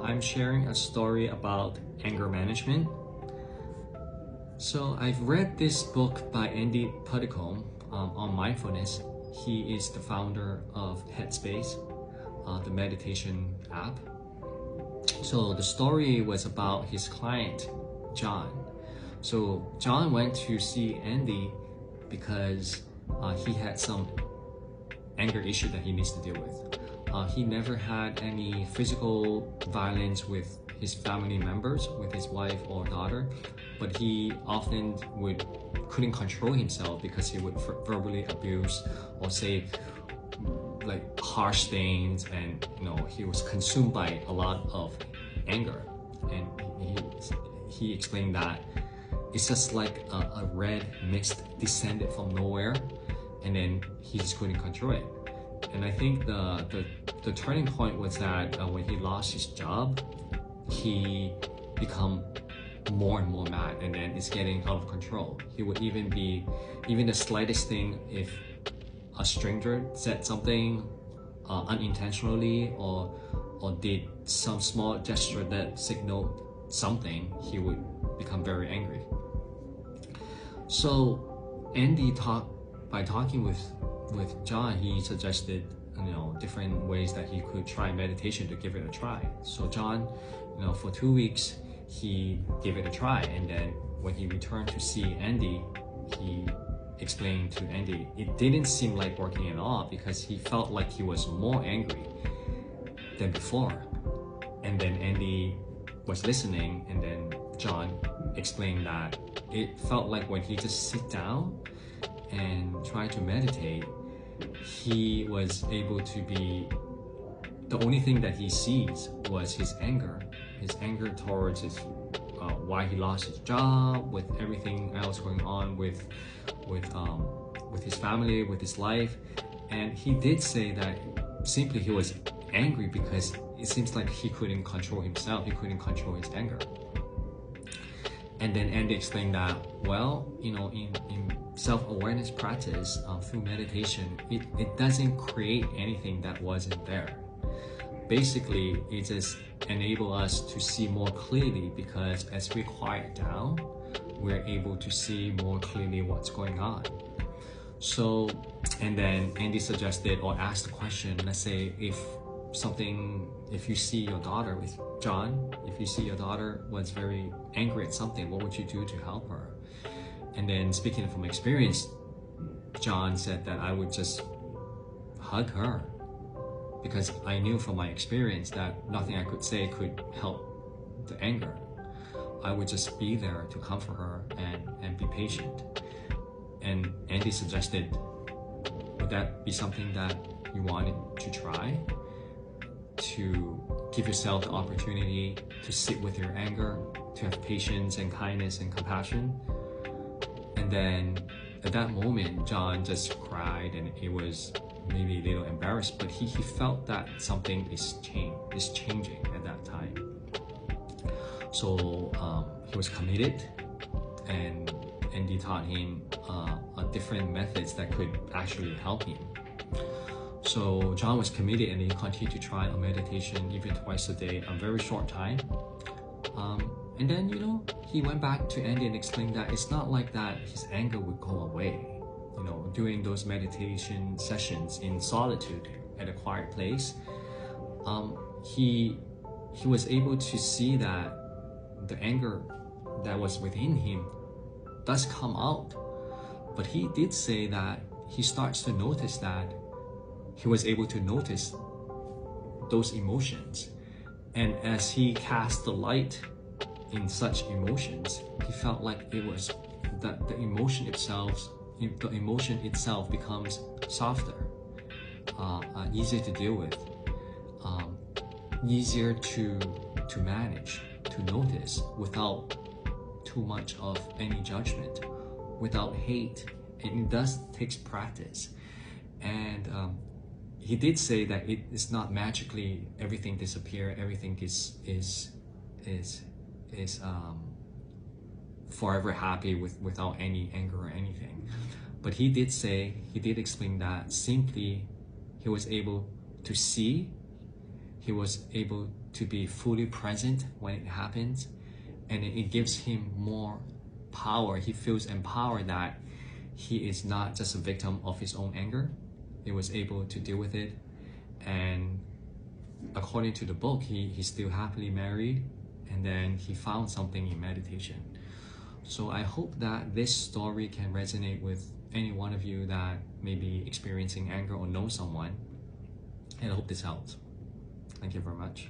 I'm sharing a story about anger management. So I've read this book by Andy Puddicombe on mindfulness. He is the founder of Headspace, the meditation app. So the story was about his client, John. So John went to see Andy because he had some anger issue that he needs to deal with. He never had any physical violence with his family members, with his wife or daughter, but he often couldn't control himself because he would verbally abuse or say like harsh things, and he was consumed by a lot of anger. And he explained that it's just like a red mist descended from nowhere, and then he just couldn't control it. And I think the turning point was that when he lost his job, he become more and more mad, and then it's getting out of control. He would even the slightest thing, if a stranger said something unintentionally or did some small gesture that signaled something, he would become very angry. So Andy by talking with John, he suggested different ways that he could try meditation to give it a try. So John, for 2 weeks he gave it a try, and then when he returned to see Andy, he explained to Andy it didn't seem like working at all because he felt like he was more angry than before. And then Andy was listening, and then John explained that it felt like when he just sit down and try to meditate, he was able to be, the only thing that he sees was his anger towards his why he lost his job, with everything else going on with his family, with his life. And he did say that simply he was angry because it seems like he couldn't control himself, he couldn't control his anger. And then Andy explained that, well, in self-awareness practice, through meditation, it doesn't create anything that wasn't there. Basically, it just enables us to see more clearly, because as we quiet down, we're able to see more clearly what's going on. So, and then Andy suggested or asked the question, let's say if you see your daughter with John, if you see your daughter was very angry at something, what would you do to help her? And then, speaking from experience, John said that I would just hug her, because I knew from my experience that nothing I could say could help the anger. I would just be there to comfort her and be patient. And Andy suggested, would that be something that you wanted to try? To give yourself the opportunity to sit with your anger, to have patience and kindness and compassion. And then at that moment, John just cried, and it was maybe a little embarrassed, but he felt that something is changing at that time. So he was committed, and Andy taught him different methods that could actually help him. So John was committed, and he continued to try a meditation even twice a day, a very short time. And then, he went back to Andy and explained that it's not like that his anger would go away. During those meditation sessions in solitude at a quiet place, he was able to see that the anger that was within him does come out. But he did say that he starts to notice that he was able to notice those emotions. And as he cast the light in such emotions, he felt like it was that the emotion itself becomes softer, easier to deal with, easier to manage, to notice without too much of any judgment, without hate. And it does take practice. And he did say that it is not magically everything disappear, everything is forever happy without any anger or anything. But he did explain that simply he was able to see, he was able to be fully present when it happens, and it gives him more power. He feels empowered that he is not just a victim of his own anger. He was able to deal with it, and according to the book, he's still happily married, and then he found something in meditation. So I hope that this story can resonate with any one of you that may be experiencing anger or know someone, and I hope this helps. Thank you very much.